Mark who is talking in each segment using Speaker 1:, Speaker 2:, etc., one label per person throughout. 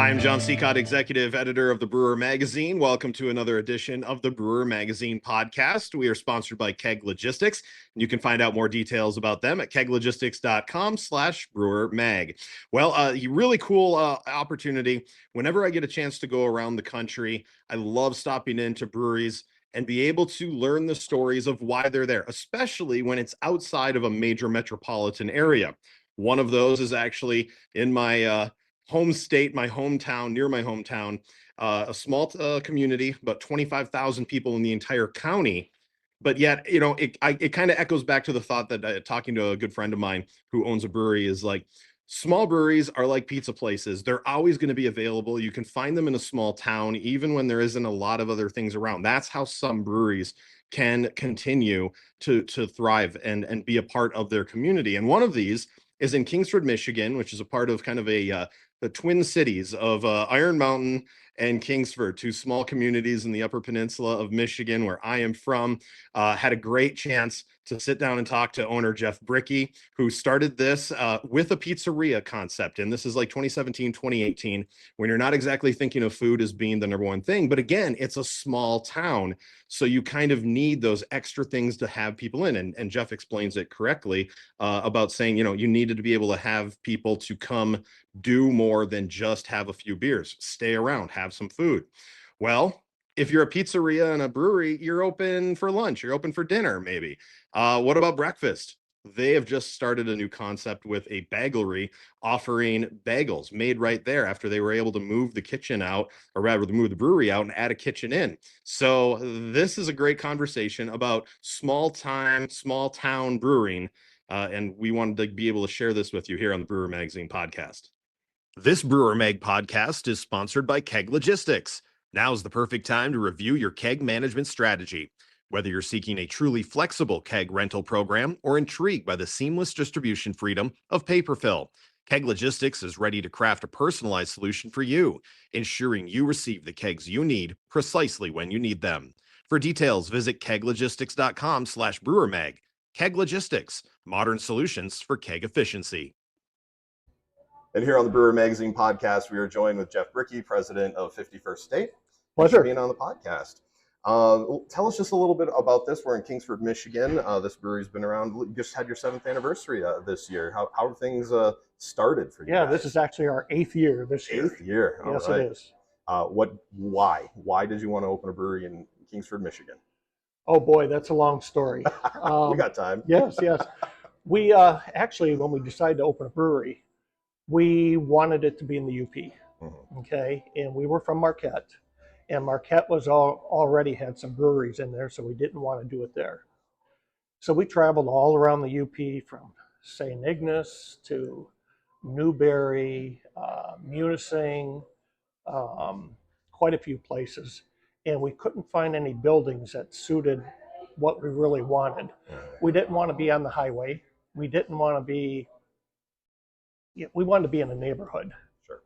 Speaker 1: I'm John Seacott, executive editor of the Brewer Magazine. Welcome to another edition of the Brewer Magazine podcast. We are sponsored by Keg Logistics. You can find out more details about them at keglogistics.com/brewermag. Well, a really cool opportunity. Whenever I get a chance to go around the country, I love stopping into breweries and be able to learn the stories of why they're there, especially when it's outside of a major metropolitan area. One of those is actually in my home state, my hometown, near my hometown, a small community, about 25,000 people in the entire county. But yet, it kind of echoes back to the thought that talking to a good friend of mine who owns a brewery is like, small breweries are like pizza places. They're always going to be available. You can find them in a small town, even when there isn't a lot of other things around. That's how some breweries can continue to thrive and be a part of their community. And one of these is in Kingsford, Michigan, which is a part of kind of the twin cities of Iron Mountain and Kingsford, two small communities in the Upper Peninsula of Michigan, where I am from. Had a great chance to sit down and talk to owner Jeff Bricky, who started this with a pizzeria concept. And this is like 2017, 2018, when you're not exactly thinking of food as being the number one thing. But again, it's a small town. So you kind of need those extra things to have people in. And Jeff explains it correctly about saying, you needed to be able to have people to come do more than just have a few beers, stay around, have some food. Well, if you're a pizzeria and a brewery, you're open for lunch, you're open for dinner, maybe. What about breakfast? They have just started a new concept with a bagelry offering bagels made right there after they were able to move the kitchen out, or rather move the brewery out and add a kitchen in. So this is a great conversation about small town brewing. And we wanted to be able to share this with you here on the Brewer Magazine podcast. This Brewer Mag podcast is sponsored by Keg Logistics. Now's the perfect time to review your keg management strategy. Whether you're seeking a truly flexible keg rental program or intrigued by the seamless distribution freedom of paper fill, Keg Logistics is ready to craft a personalized solution for you, ensuring you receive the kegs you need precisely when you need them. For details, visit keglogistics.com/brewermag. Keg Logistics, modern solutions for keg efficiency. And here on the Brewer Magazine podcast, we are joined with Jeff Bricky, president of 51st State. Thanks for being on the podcast. Tell us just a little bit about this. We're in Kingsford, Michigan. This brewery's been around. You just had your 7th anniversry this year. How have things started for you?
Speaker 2: Yeah,
Speaker 1: guys?
Speaker 2: This is actually our 8th year this year.
Speaker 1: 8th year.
Speaker 2: Yes,
Speaker 1: right.
Speaker 2: It is.
Speaker 1: Why? Why did you want to open a brewery in Kingsford, Michigan?
Speaker 2: Oh boy, that's a long story.
Speaker 1: We got time.
Speaker 2: Yes. We actually, when we decided to open a brewery, we wanted it to be in the UP.
Speaker 1: Mm-hmm.
Speaker 2: Okay, and we were from Marquette, and Marquette was already had some breweries in there, so we didn't want to do it there. So we traveled all around the UP from St. Ignace to Newberry, Munising, quite a few places, and we couldn't find any buildings that suited what we really wanted. We didn't want to be on the highway. We didn't want to be, we wanted to be in a neighborhood.
Speaker 1: Sure.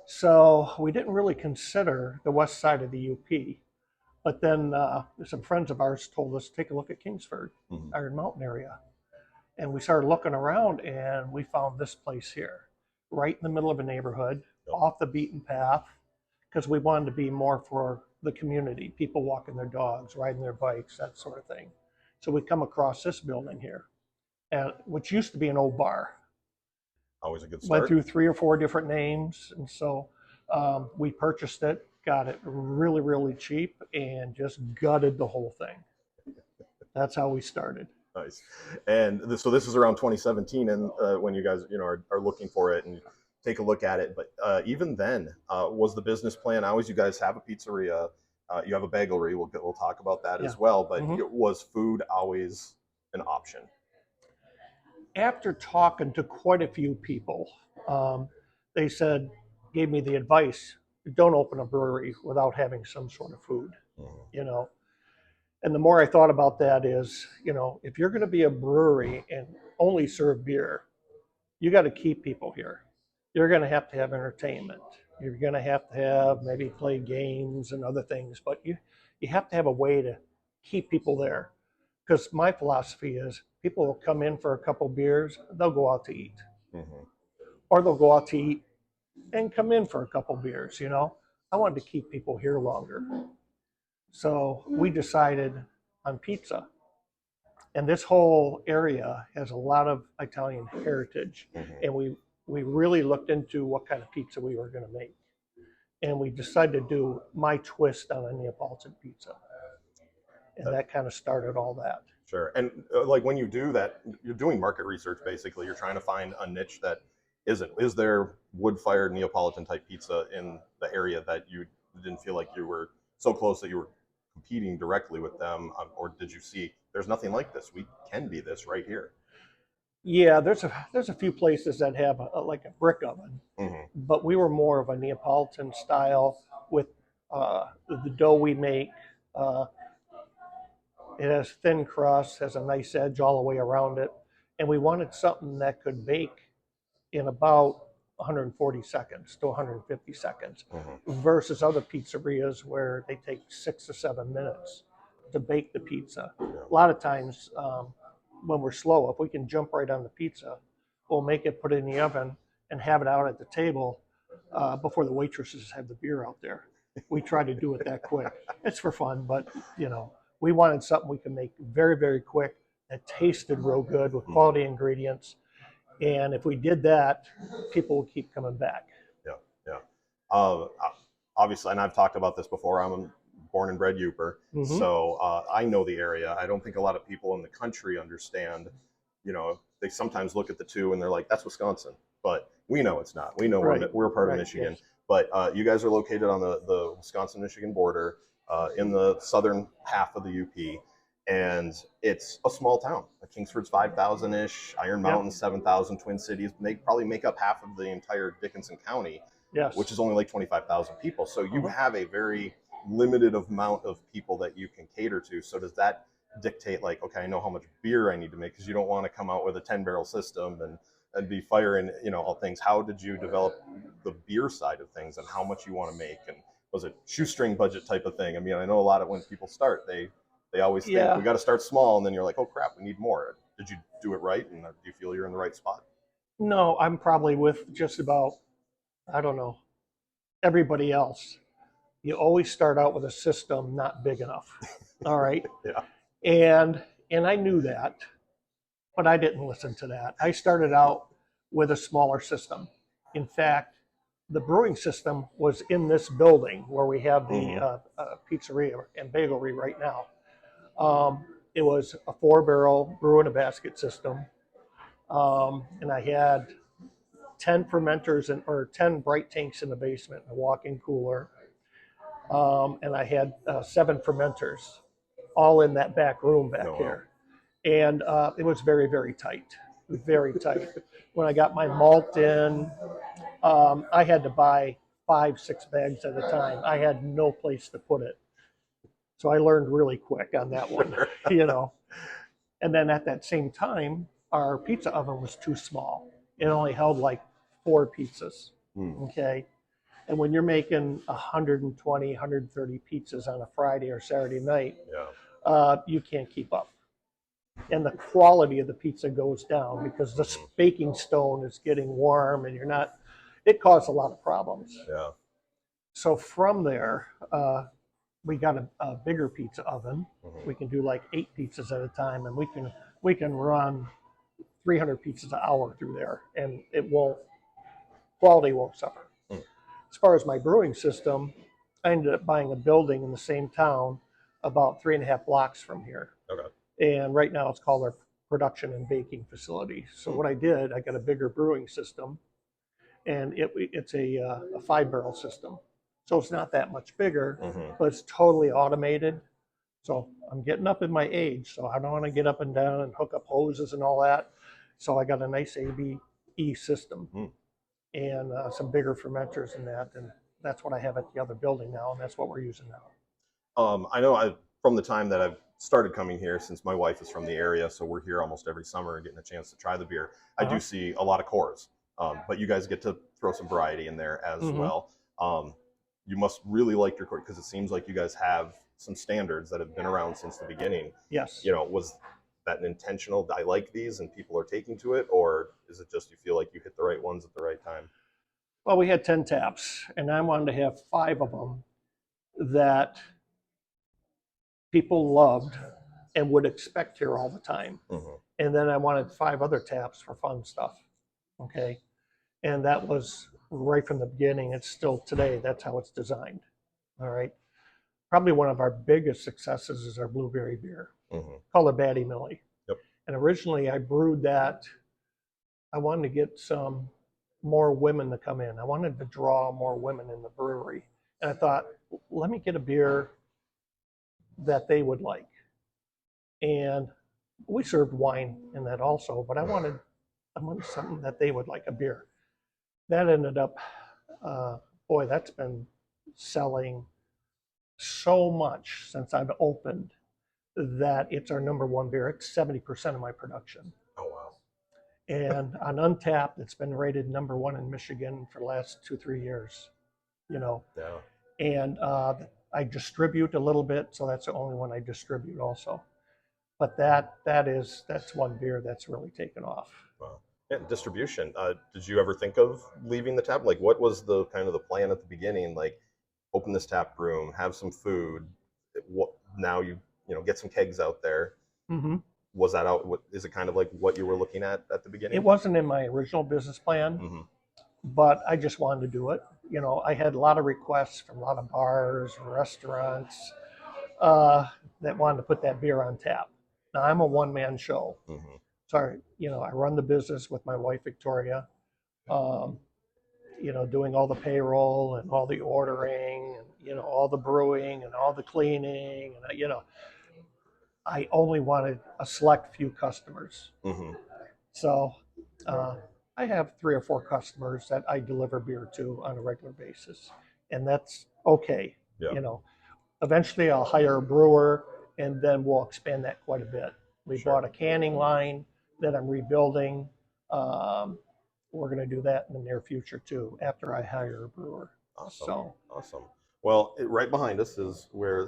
Speaker 2: So we didn't really consider the west side of the UP. But then some friends of ours told us, take a look at Kingsford, Iron Mountain area. And we started looking around and we found this place here, right in the middle of a neighborhood, off the beaten path, because we wanted to be more for the community, people walking their dogs, riding their bikes, that sort of thing. So we come across this building here, which used to be an old bar.
Speaker 1: Always a good start.
Speaker 2: Went through 3 or 4 different names, and so we purchased it, got it really, really cheap, and just gutted the whole thing. That's how we started.
Speaker 1: Nice. And so this is around 2017, and when you guys are looking for it and take a look at it. But even then, was the business plan always? You guys have a pizzeria, you have a bagelry. We'll talk about that as well. But was food always an option?
Speaker 2: After talking to quite a few people, they gave me the advice: don't open a brewery without having some sort of food. And the more I thought about that is, if you're going to be a brewery and only serve beer, you got to keep people here. You're going to have entertainment. You're going to have maybe play games and other things, but you have to have a way to keep people there. Because my philosophy is people will come in for a couple beers, they'll go out to eat. Or they'll go out to eat and come in for a couple beers, you know. I wanted to keep people here longer. So we decided on pizza. And this whole area has a lot of Italian heritage. And we really looked into what kind of pizza we were going to make. And we decided to do my twist on a Neapolitan pizza. And that kind of started all that.
Speaker 3: Sure. And like when you do that, you're doing market research basically. You're trying to find a niche that isn't. Is there wood-fired Neapolitan type pizza in the area that you didn't feel like you were so close that you were competing directly with them, or did you see there's nothing like this? We can be this right here.
Speaker 2: Yeah, there's a few places that have like a brick oven, but we were more of a Neapolitan style with the dough we make. Uh, it has thin crust, has a nice edge all the way around it, and we wanted something that could bake in about 140 seconds to 150 seconds versus other pizzerias where they take 6 to 7 minutes to bake the pizza. A lot of times when we're slow, if we can jump right on the pizza, we'll make it, put it in the oven, and have it out at the table before the waitresses have the beer out there. We try to do it that quick. It's for fun, but you know, we wanted something we could make very, very quick that tasted real good with quality ingredients. And if we did that, people will keep coming back.
Speaker 3: Yeah, yeah. Uh, Obviously, and I've talked about this before. I'm a born and bred Youper, so I know the area. I don't think a lot of people in the country understand. You know, they sometimes look at the two and they're like, "That's Wisconsin," but we know it's not. We know we're part of Michigan. Yes. But you guys are located on the Wisconsin-Michigan border in the southern half of the UP. And it's a small town. Kingsford's 5,000-ish, Iron Mountain's 7,000, Twin Cities. They probably make up half of the entire Dickinson County, which is only like 25,000 people. So you have a very limited amount of people that you can cater to. So does that dictate like, okay, I know how much beer I need to make, because you don't want to come out with a 10-barrel system and be firing, you know, all things. How did you develop the beer side of things and how much you want to make? And was it shoestring budget type of thing? I mean, I know a lot of when people start, they always think we got to start small, and then you're like, oh crap, we need more. Did you do it right? And do you feel you're in the right spot?
Speaker 2: No, I'm probably with just about, I don't know, everybody else. You always start out with a system not big enough. All right. And I knew that, but I didn't listen to that. I started out with a smaller system. In fact, the brewing system was in this building where we have the pizzeria and bagelry right now. It was a 4-barrel brew in a basket system. And I had 10 fermenters or 10 bright tanks in the basement, a walk-in cooler. And I had 7 fermenters all in that back room back here. And it was very, very tight, very tight. When I got my malt in, I had to buy 5-6 bags at a time. I had no place to put it. So I learned really quick on that one, you know. And then at that same time, our pizza oven was too small. It only held like 4 pizzas, okay? And when you're making 120, 130 pizzas on a Friday or Saturday night, you can't keep up. And the quality of the pizza goes down because the baking stone is getting warm and it caused a lot of problems. So from there, we got a bigger pizza oven. We can do like 8 pizzas at a time, and we can run 300 pizzas an hour through there, and quality won't suffer. As far as my brewing system, I ended up buying a building in the same town about 3.5 blocks from here. And right now it's called our production and baking facility. So what I did, I got a bigger brewing system, and it's a 5-barrel system. So it's not that much bigger, but it's totally automated. So I'm getting up in my age, so I don't want to get up and down and hook up hoses and all that. So I got a nice ABE system and some bigger fermenters and that. And that's what I have at the other building now, and that's what we're using now.
Speaker 3: I know from the time that I've started coming here, since my wife is from the area, so we're here almost every summer and getting a chance to try the beer. I do see a lot of cores, but you guys get to throw some variety in there as well. You must really like your core, because it seems like you guys have some standards that have been around since the beginning.
Speaker 2: Yes.
Speaker 3: You know, was that an intentional, I like these and people are taking to it, or is it just you feel like you hit the right ones at the right time?
Speaker 2: Well, we had 10 taps, and I wanted to have 5 of them that people loved and would expect here all the time.
Speaker 3: Mm-hmm.
Speaker 2: And then I wanted 5 other taps for fun stuff. Okay. And that was right from the beginning. It's still today. That's how it's designed. All right. Probably one of our biggest successes is our blueberry beer, called a Batty Millie.
Speaker 3: Yep.
Speaker 2: And originally I brewed that. I wanted to get some more women to come in. I wanted to draw more women in the brewery. And I thought, let me get a beer that they would like. And we served wine in that also, but I wanted something that they would like, a beer. That ended up, boy, that's been selling so much since I've opened that it's our #1 beer. It's 70% of my production.
Speaker 3: Oh, wow.
Speaker 2: And on Untapped, it's been rated #1 in Michigan for the last 2-3 years, you know.
Speaker 3: Yeah.
Speaker 2: And I distribute a little bit, so that's the only one I distribute also. But that's one beer that's really taken off.
Speaker 3: Wow. Yeah, distribution. Did you ever think of leaving the tap? Like, what was the kind of the plan at the beginning? Like, open this tap room, have some food. What now? You know, get some kegs out there.
Speaker 2: Mm-hmm.
Speaker 3: Was that out? What is it kind of like what you were looking at the beginning?
Speaker 2: It wasn't in my original business plan,
Speaker 3: Mm-hmm.
Speaker 2: but I just wanted to do it. You know, I had a lot of requests from a lot of bars, restaurants that wanted to put that beer on tap. Now I'm a one-man show,
Speaker 3: Mm-hmm.
Speaker 2: so I run the business with my wife Victoria. Doing all the payroll and all the ordering, and all the brewing and all the cleaning, and I only wanted a select few customers.
Speaker 3: Mm-hmm.
Speaker 2: So I have 3 or 4 customers that I deliver beer to on a regular basis, and that's okay.
Speaker 3: Yeah.
Speaker 2: Eventually I'll hire a brewer, and then we'll expand that quite a bit. We
Speaker 3: Sure.
Speaker 2: bought a canning line that I'm rebuilding. We're going to do that in the near future too, after I hire a brewer.
Speaker 3: Awesome.
Speaker 2: So
Speaker 3: Awesome. Well, right behind us is where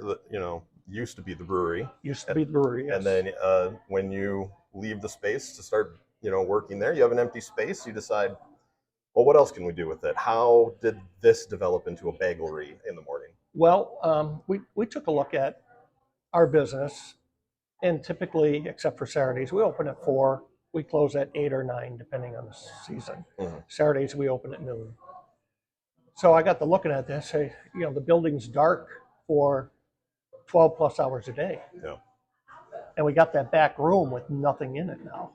Speaker 3: used to be the brewery.
Speaker 2: Used to be the brewery, yes.
Speaker 3: And then when you leave the space to start, working there, you have an empty space. You decide, well, what else can we do with it? How did this develop into a bagelry in the morning?
Speaker 2: Well, we took a look at our business, and typically, except for Saturdays, we open at 4. We close at 8 or 9, depending on the season.
Speaker 3: Mm-hmm.
Speaker 2: Saturdays, we open at noon. So I got to looking at this. The building's dark for 12 plus hours a day.
Speaker 3: Yeah.
Speaker 2: And we got that back room with nothing in it now.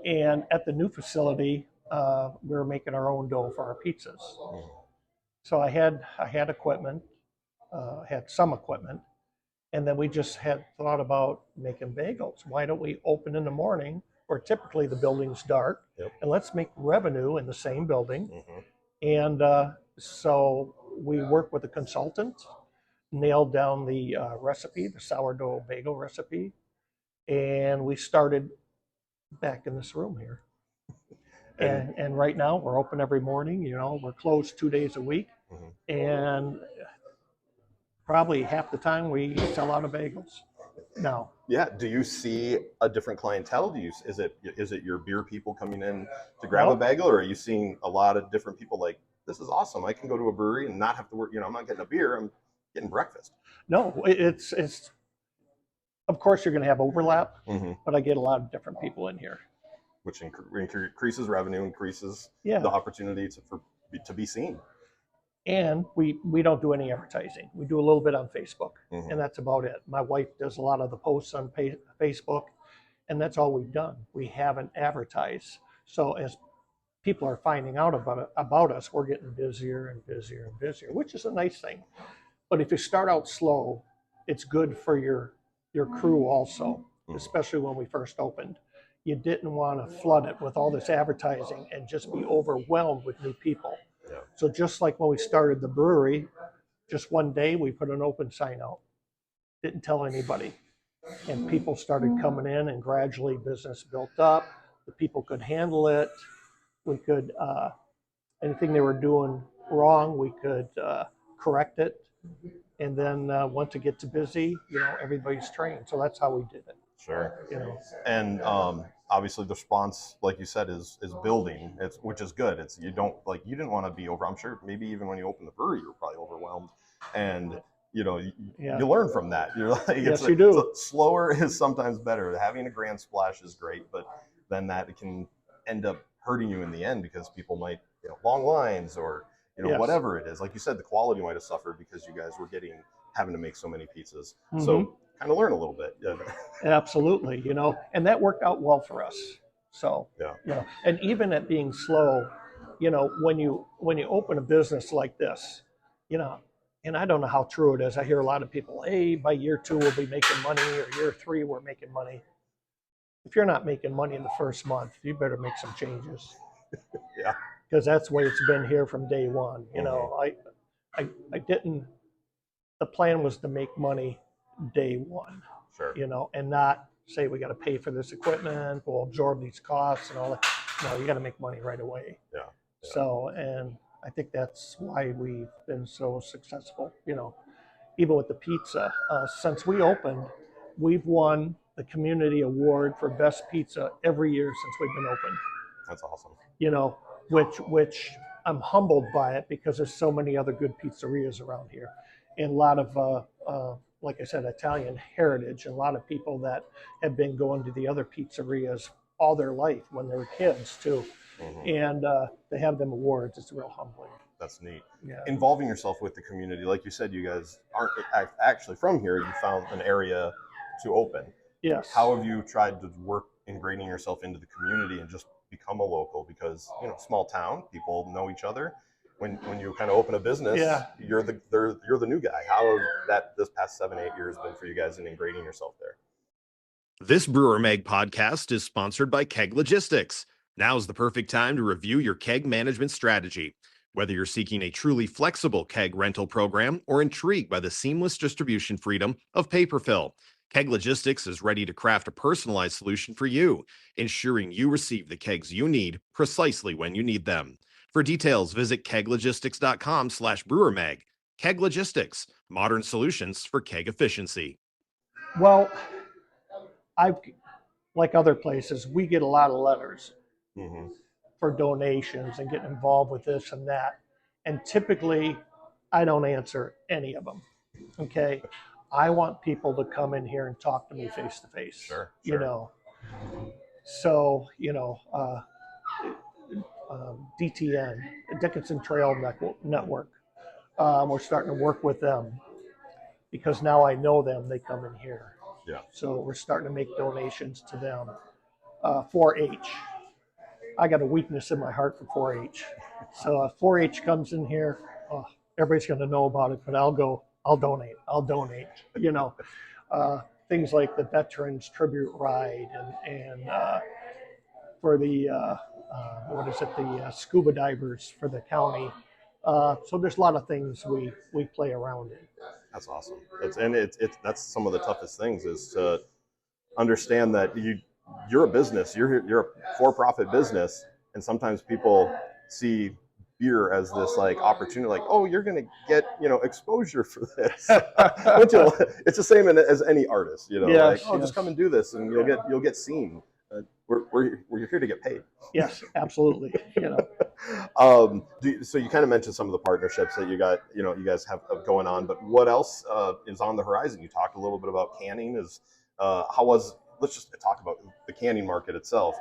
Speaker 2: And at the new facility, we were making our own dough for our pizzas.
Speaker 3: Mm-hmm.
Speaker 2: So I had equipment, had some equipment, and then we just had thought about making bagels. Why don't we open in the morning, where typically the building's dark,
Speaker 3: Yep.
Speaker 2: and let's make revenue in the same building.
Speaker 3: Mm-hmm.
Speaker 2: And so we worked with a consultant, nailed down the recipe, the sourdough bagel recipe, and we started back in this room here. And right now we're open every morning. We're closed 2 days a week,
Speaker 3: Mm-hmm.
Speaker 2: and probably half the time we sell out of bagels now.
Speaker 3: Yeah. Do you see a different clientele? Is it your beer people coming in to grab a bagel, or are you seeing a lot of different people like, this is awesome, I can go to a brewery and not have to work, I'm not getting a beer, I'm getting breakfast?
Speaker 2: No, it's of course you're going to have overlap,
Speaker 3: Mm-hmm.
Speaker 2: but I get a lot of different people in here,
Speaker 3: Which increases revenue, increases
Speaker 2: Yeah.
Speaker 3: the opportunity to be seen.
Speaker 2: And we don't do any advertising. We do a little bit on Facebook,
Speaker 3: Mm-hmm.
Speaker 2: and that's about it. My wife does a lot of the posts on Facebook, and that's all we've done. We haven't advertised. So as people are finding out about us, we're getting busier and busier and busier, which is a nice thing. But if you start out slow, it's good for your crew also, especially when we first opened. You didn't want to flood it with all this advertising and just be overwhelmed with new people.
Speaker 3: Yeah.
Speaker 2: So just like when we started the brewery, just one day we put an open sign out. Didn't tell anybody. And people started coming in, and gradually business built up. The people could handle it. We could, anything they were doing wrong, we could correct it. And then once it gets busy, everybody's trained. So that's how we did it.
Speaker 3: Sure.
Speaker 2: You know.
Speaker 3: And obviously the response, like you said, is building. Which is good. You didn't want to be over. I'm sure maybe even when you opened the brewery, you were probably overwhelmed, and
Speaker 2: Yeah.
Speaker 3: you learn from that. You're like,
Speaker 2: Yes, you do.
Speaker 3: Slower is sometimes better. Having a grand splash is great, but then that can end up hurting you in the end because people might, long lines or
Speaker 2: Yes.
Speaker 3: whatever it is. Like you said, the quality might have suffered because you guys were having to make so many pizzas.
Speaker 2: Mhm.
Speaker 3: So kind of learn a little bit. Yeah.
Speaker 2: Absolutely, and that worked out well for us. So,
Speaker 3: Yeah.
Speaker 2: and even at being slow, when you open a business like this, and I don't know how true it is. I hear a lot of people, hey, by year 2 we'll be making money, or year 3 we're making money. If you're not making money in the first month, you better make some changes.
Speaker 3: Yeah.
Speaker 2: Because that's the way it's been here from day one. I didn't. The plan was to make money day one.
Speaker 3: Sure.
Speaker 2: And not say we got to pay for this equipment, we'll absorb these costs and all that. No, you got to make money right away.
Speaker 3: Yeah.
Speaker 2: So, and I think that's why we've been so successful. Even with the pizza, since we opened, we've won the community award for best pizza every year since we've been open.
Speaker 3: That's awesome.
Speaker 2: Which I'm humbled by it because there's so many other good pizzerias around here, and a lot of like I said, Italian heritage, and a lot of people that have been going to the other pizzerias all their life when they were kids too. Mm-hmm. And to have them awards, it's real humbling.
Speaker 3: That's neat.
Speaker 2: Yeah.
Speaker 3: Involving yourself with the community, like you said, you guys aren't actually from here. You found an area to open.
Speaker 2: Yes.
Speaker 3: How have you tried to work ingraining yourself into the community and just become a local? Because small town, people know each other. When you kind of open a business, you're the new guy. How have this past 7-8 years been for you guys in ingraining yourself there?
Speaker 1: This Brewer Mag podcast is sponsored by Keg Logistics. Now's the perfect time to review your keg management strategy. Whether you're seeking a truly flexible keg rental program or intrigued by the seamless distribution freedom of paper fill, Keg Logistics is ready to craft a personalized solution for you, ensuring you receive the kegs you need precisely when you need them. For details, visit keglogistics.com/brewermag. Keg Logistics, modern solutions for keg efficiency.
Speaker 2: Well, like other places, we get a lot of letters for donations and getting involved with this and that. And typically, I don't answer any of them. Okay. I want people to come in here and talk to me face to face.
Speaker 3: Sure.
Speaker 2: So, DTN, Dickinson Trail Network, we're starting to work with them because now I know them, they come in here.
Speaker 3: Yeah.
Speaker 2: So we're starting to make donations to them. 4-H. I got a weakness in my heart for 4-H. So if 4-H comes in here, everybody's going to know about it, but I'll donate. Things like the Veterans Tribute Ride and for the, the scuba divers for the county. So there's a lot of things we play around in.
Speaker 3: That's awesome. That's some of the toughest things is to understand that you're a business, you're a for-profit business, and sometimes people see beer as this like opportunity, like, oh, you're going to get exposure for this. It's the same as any artist, just come and do this, and you'll get seen. We're here to get paid.
Speaker 2: Yes, absolutely.
Speaker 3: So you kind of mentioned some of the partnerships that you guys have going on, but what else is on the horizon? You talked a little bit about canning. Let's just talk about the canning market itself.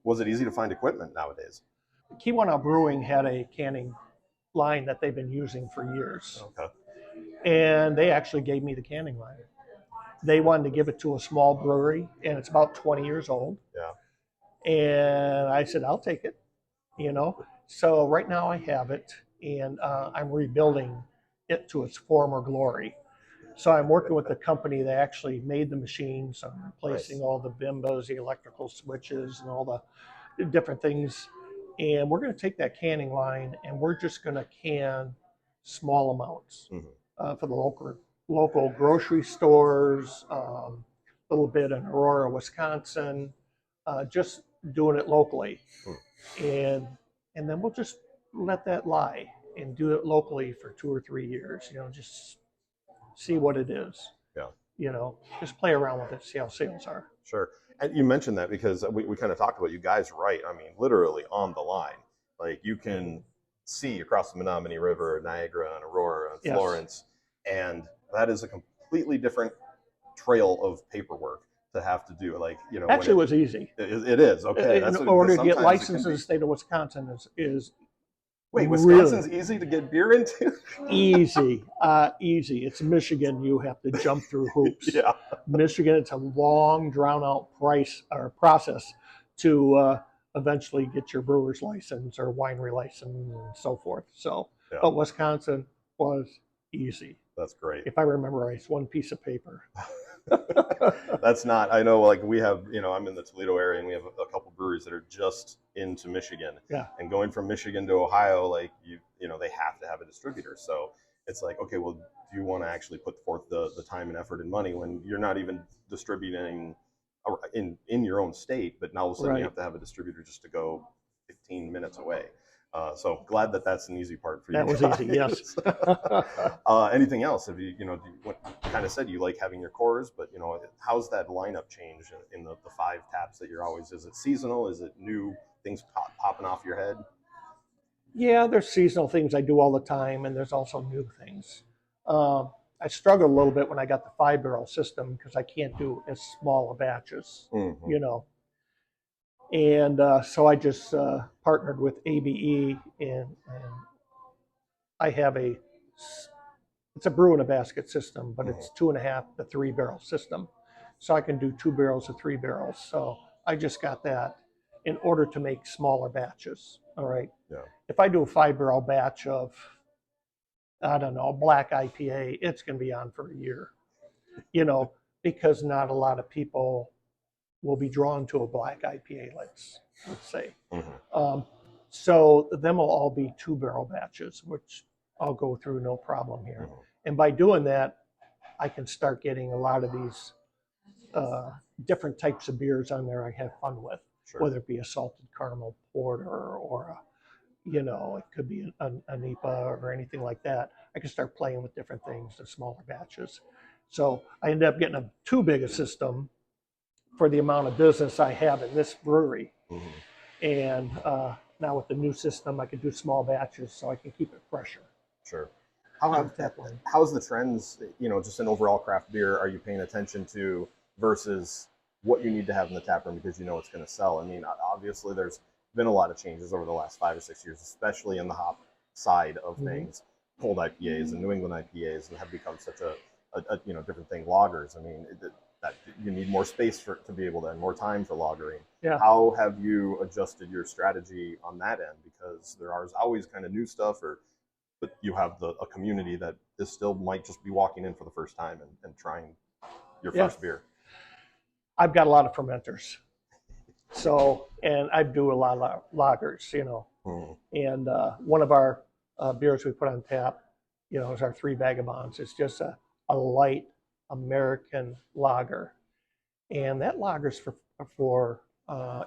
Speaker 3: Was it easy to find equipment nowadays?
Speaker 2: Keweenaw Brewing had a canning line that they've been using for years.
Speaker 3: Okay.
Speaker 2: And they actually gave me the canning line. They wanted to give it to a small brewery, and it's about 20 years old.
Speaker 3: Yeah.
Speaker 2: And I said, I'll take it, So right now I have it, and I'm rebuilding it to its former glory. So I'm working with the company that actually made the machines. I'm replacing all the bimbas, the electrical switches, and all the different things. And we're going to take that canning line, and we're just going to can small amounts for the local grocery stores, a little bit in Aurora, Wisconsin, just doing it locally. And then we'll just let that lie and do it locally for 2 or 3 years, just see what it is.
Speaker 3: Yeah.
Speaker 2: Just play around with it, see how sales are.
Speaker 3: Sure. And you mentioned that because we kind of talked about you guys, right? I mean, literally on the line. Like you can see across the Menominee River, Niagara and Aurora and
Speaker 2: Yes.
Speaker 3: Florence, and that is a completely different trail of paperwork to have to do. Like, you know,
Speaker 2: Actually, it was easy.
Speaker 3: It is okay.
Speaker 2: In
Speaker 3: That's what,
Speaker 2: order to get
Speaker 3: sometimes it
Speaker 2: licensed
Speaker 3: can
Speaker 2: in the
Speaker 3: be.
Speaker 2: state of Wisconsin is
Speaker 3: Wait,
Speaker 2: really
Speaker 3: Wisconsin's easy to get beer into?
Speaker 2: easy. Easy. It's Michigan. You have to jump through hoops.
Speaker 3: Yeah.
Speaker 2: Michigan, it's a long, drawn-out process to eventually get your brewer's license or winery license and so forth. So,
Speaker 3: Yeah.
Speaker 2: but Wisconsin was easy.
Speaker 3: That's great.
Speaker 2: If I remember right, it's one piece of paper.
Speaker 3: That's not, I know, like we have, you know, I'm in the Toledo area and we have a couple breweries that are just into Michigan.
Speaker 2: Yeah.
Speaker 3: And going from Michigan to Ohio, like you know, they have to have a distributor. So it's like, okay, well, do you want to actually put forth the time and effort and money when you're not even distributing in your own state, but now all of a sudden
Speaker 2: Right.
Speaker 3: you have to have a distributor just to go 15 minutes away. So glad that that's an easy part for you.
Speaker 2: That was
Speaker 3: guys.
Speaker 2: easy, yes.
Speaker 3: Anything else? Have you, you know, what kind of said you like having your cores, but you know, how's that lineup change in the 5 taps that you're always? Is it seasonal? Is it new things popping off your head?
Speaker 2: Yeah, there's seasonal things I do all the time, and there's also new things. I struggled a little bit when I got the 5-barrel system because I can't do as small a batches,
Speaker 3: Mm-hmm.
Speaker 2: you know. And so I just partnered with ABE, and I have it's a brew in a basket system, but it's 2.5 to 3-barrel system. So I can do 2 barrels to 3 barrels. So I just got that in order to make smaller batches. All right.
Speaker 3: Yeah.
Speaker 2: If I do a 5-barrel batch of, I don't know, black IPA, it's going to be on for a year, you know, because not a lot of people will be drawn to a black IPA, let's say.
Speaker 3: Mm-hmm.
Speaker 2: So them will all be 2-barrel batches, which I'll go through no problem here.
Speaker 3: Mm-hmm.
Speaker 2: And by doing that, I can start getting a lot of these different types of beers on there I have fun with,
Speaker 3: Sure.
Speaker 2: whether it be a salted caramel porter or a, you know, it could be an IPA or anything like that. I can start playing with different things, the smaller batches. So I ended up getting too big a system for the amount of business I have in this brewery.
Speaker 3: Mm-hmm.
Speaker 2: And now with the new system, I can do small batches so I can keep it fresher.
Speaker 3: Sure. How's the trends, you know, just in overall craft beer, are you paying attention to versus what you need to have in the tap room because you know it's going to sell? I mean, obviously there's been a lot of changes over the last 5 or 6 years, especially in the hop side of things. Cold IPAs and New England IPAs have become such a you know, different thing. Lagers, I mean, that you need more space to be able to, and more time for lagering.
Speaker 2: Yeah.
Speaker 3: How have you adjusted your strategy on that end? Because there are always kind of new stuff, but you have a community that is still might just be walking in for the first time and trying your first beer.
Speaker 2: I've got a lot of fermenters. So, and I do a lot of lagers, you know. And one of our beers we put on tap, you know, is our 3 Vagabonds. It's just a light American lager. And that lager's for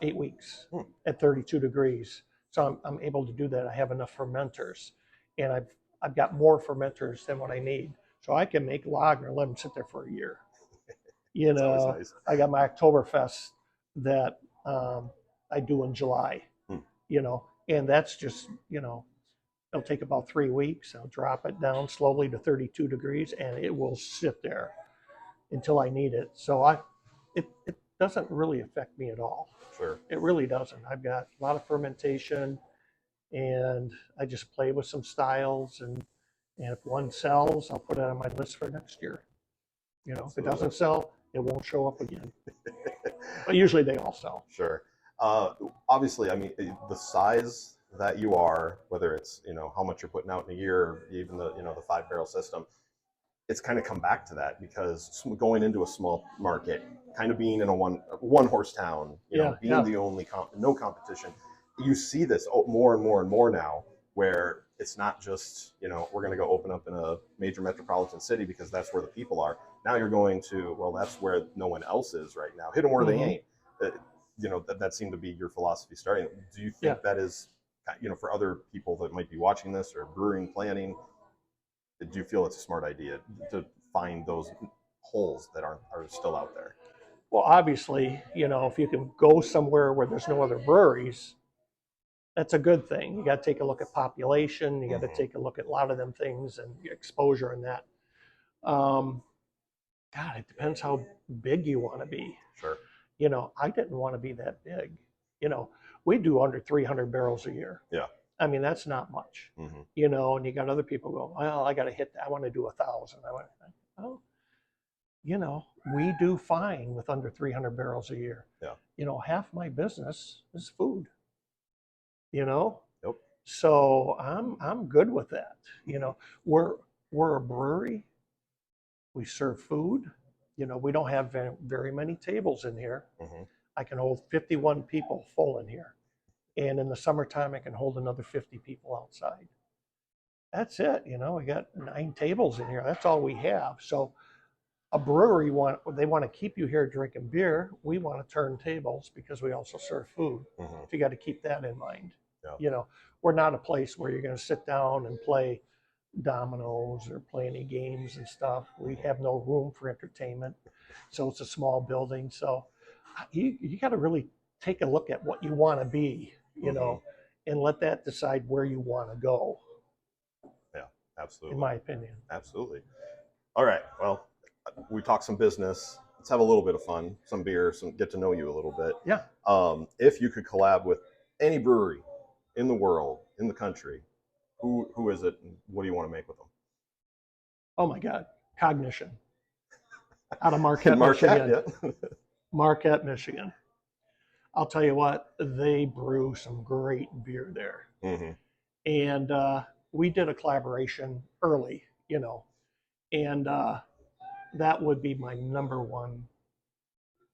Speaker 2: 8 weeks at 32 degrees. So I'm able to do that. I have enough fermenters. And I've got more fermenters than what I need. So I can make lager and let them sit there for a year. You know, nice. I got my Oktoberfest that I do in July, you know, and that's just, you know, it'll take about 3 weeks. I'll drop it down slowly to 32 degrees and it will sit there until I need it. So it doesn't really affect me at all.
Speaker 3: Sure.
Speaker 2: It really doesn't. I've got a lot of fermentation and I just play with some styles and if one sells, I'll put it on my list for next year. You know, if it doesn't sell, it won't show up again. But usually they all sell.
Speaker 3: Sure. Obviously, I mean, the size that you are, whether it's, you know, how much you're putting out in a year, or even the, you know, the 5-barrel system, it's kind of come back to that because going into a small market, kind of being in a one horse town, you know, being the only no competition, you see this more and more and more now, where it's not just, you know, we're going to go open up in a major metropolitan city because that's where the people are. Now you're going to, well, that's where no one else is right now. Hit them where they ain't. You know, that seemed to be your philosophy starting. Do you think that is, you know, for other people that might be watching this or brewing, planning, do you feel it's a smart idea to find those holes that are still out there?
Speaker 2: Well, obviously, if you can go somewhere where there's no other breweries, that's a good thing. You got to take a look at population. You got to take a look at a lot of them things and exposure and that. Um, God, it depends how big you want to be.
Speaker 3: Sure.
Speaker 2: I didn't want to be that big. We do under 300 barrels a year.
Speaker 3: Yeah.
Speaker 2: I mean, that's not much. And you got other people go, well, I got to hit that. I want to do 1,000. I went, oh, we do fine with under 300 barrels a year.
Speaker 3: Yeah.
Speaker 2: Half my business is food. Yep. So I'm good with that. We're a brewery. We serve food. We don't have very many tables in here. I can hold 51 people full in here. And in the summertime, I can hold another 50 people outside. That's it. We got 9 tables in here. That's all we have. So a brewery they want to keep you here drinking beer. We want to turn tables because we also serve food. So you got to keep that in mind.
Speaker 3: Yeah.
Speaker 2: We're not a place where you're going to sit down and play dominoes or play any games and stuff. We have no room for entertainment. So it's a small building. So you got to really take a look at what you want to be, and let that decide where you want to go.
Speaker 3: Yeah, absolutely.
Speaker 2: In my opinion.
Speaker 3: Absolutely. All right. Well, we talked some business. Let's have a little bit of fun, some beer, get to know you a little bit.
Speaker 2: Yeah.
Speaker 3: If you could collab with any brewery in the world, in the country, who is it, and what do you want to make with them?
Speaker 2: Oh my God, Cognition, out of Marquette, Michigan.
Speaker 3: Yeah.
Speaker 2: Marquette, Michigan. I'll tell you what, they brew some great beer there. And we did a collaboration early, and that would be my number one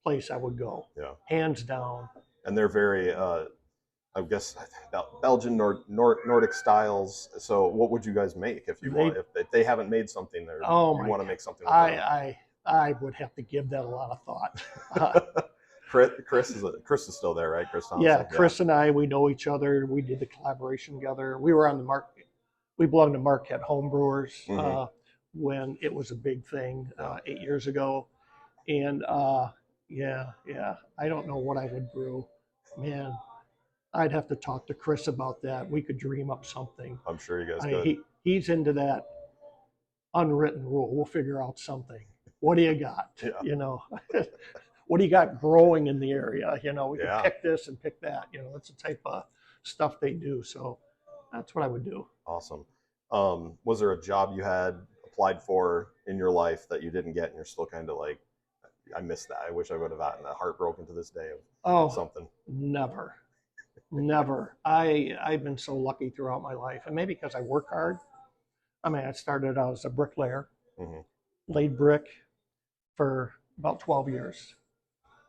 Speaker 2: place I would go.
Speaker 3: Yeah.
Speaker 2: Hands down.
Speaker 3: And they're very, I guess, Belgian Nordic styles. So what would you guys make if they haven't made something there? You want to make something with
Speaker 2: I would have to give that a lot of thought.
Speaker 3: Chris is still there, right? Chris Thompson.
Speaker 2: Yeah, Chris and I, we know each other. We did the collaboration together. We were on the market. We belonged to Marquette Homebrewers when it was a big thing 8 years ago. And yeah, I don't know what I would brew. Man, I'd have to talk to Chris about that. We could dream up something.
Speaker 3: I'm sure you guys could.
Speaker 2: He's into that unwritten rule. We'll figure out something. What do you got?
Speaker 3: Yeah.
Speaker 2: What do you got growing in the area? We can
Speaker 3: Yeah.
Speaker 2: pick this and pick that. That's the type of stuff they do. So that's what I would do.
Speaker 3: Awesome. Was there a job you had applied for in your life that you didn't get, and you're still kind of like, I missed that. I wish I would have gotten that, heartbroken to this day of something.
Speaker 2: Never. I've been so lucky throughout my life, and maybe because I work hard. I mean, I started out as a bricklayer, laid brick for about 12 years.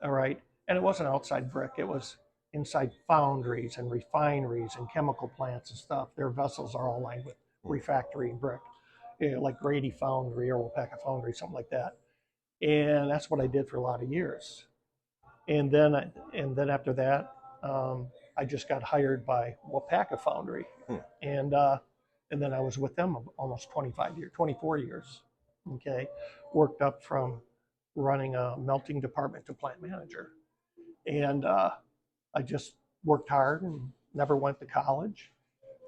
Speaker 2: All right. And it wasn't outside brick. It was inside foundries and refineries and chemical plants and stuff. Their vessels are all lined with refractory and brick, like Grady Foundry or Wapaka Foundry, something like that. And that's what I did for a lot of years. And then after that, I just got hired by Wapaka Foundry. And then I was with them almost 24 years. Okay. Worked up from running a melting department to plant manager. And I just worked hard and never went to college.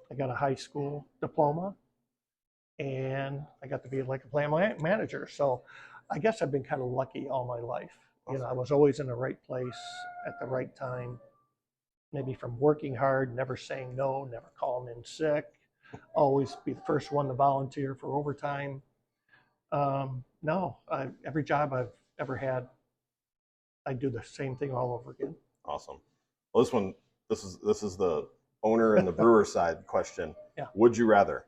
Speaker 2: I got a high school diploma and I got to be like a plant manager. So I guess I've been kind of lucky all my life.
Speaker 3: Awesome.
Speaker 2: I was always in the right place at the right time. Maybe from working hard, never saying no, never calling in sick, always be the first one to volunteer for overtime. Every job I've ever had, I do the same thing all over again.
Speaker 3: Awesome. Well, this is the owner and the brewer side question.
Speaker 2: Yeah.
Speaker 3: Would you rather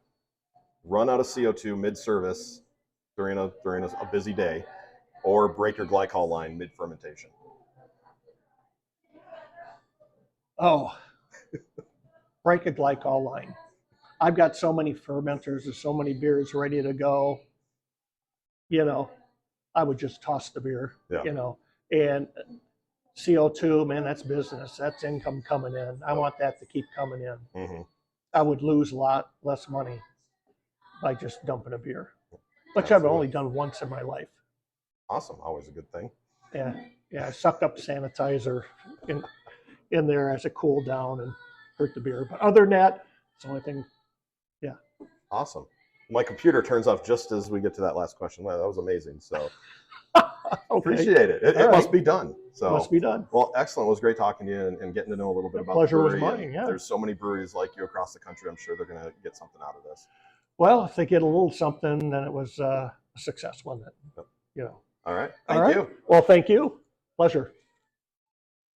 Speaker 3: run out of CO2 mid-service during a busy day, or break your glycol line mid-fermentation?
Speaker 2: Oh, break a glycol line. I've got so many fermenters and so many beers ready to go. I would just toss the beer.
Speaker 3: Yeah.
Speaker 2: And CO2, man, that's business. That's income coming in. I want that to keep coming in. I would lose a lot less money by just dumping a beer, which I've only done once in my life.
Speaker 3: Awesome. Always a good thing.
Speaker 2: Yeah. Yeah, I sucked up sanitizer in there as it cooled down and hurt the beer. But other than that, it's the only thing. Yeah.
Speaker 3: Awesome. My computer turns off just as we get to that last question. Wow, that was amazing. So
Speaker 2: Okay.
Speaker 3: appreciate it. It
Speaker 2: All
Speaker 3: must
Speaker 2: right.
Speaker 3: be done. So
Speaker 2: Must be done.
Speaker 3: well, excellent. It was great talking to you and getting to know a little bit
Speaker 2: The
Speaker 3: about
Speaker 2: pleasure
Speaker 3: the
Speaker 2: was
Speaker 3: brewery.
Speaker 2: mine,
Speaker 3: And
Speaker 2: yeah.
Speaker 3: there's so many breweries like you across the country. I'm sure they're going to get something out of this.
Speaker 2: Well, if they get a little something, then it was a success, wasn't it? You know.
Speaker 3: All right.
Speaker 2: All
Speaker 3: Thank
Speaker 2: right.
Speaker 3: you.
Speaker 2: Well, thank you. Pleasure.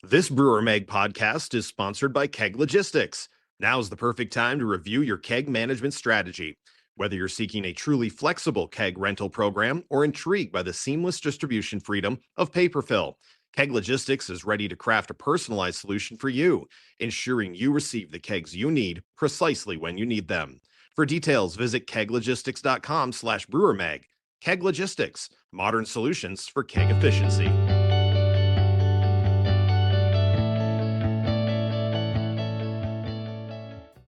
Speaker 1: This Brewer Mag podcast is sponsored by Keg Logistics. Now's the perfect time to review your keg management strategy. Whether you're seeking a truly flexible keg rental program or intrigued by the seamless distribution freedom of paper fill, Keg Logistics is ready to craft a personalized solution for you, ensuring you receive the kegs you need precisely when you need them. For details, visit keglogistics.com/brewermag. Keg Logistics, modern solutions for keg efficiency.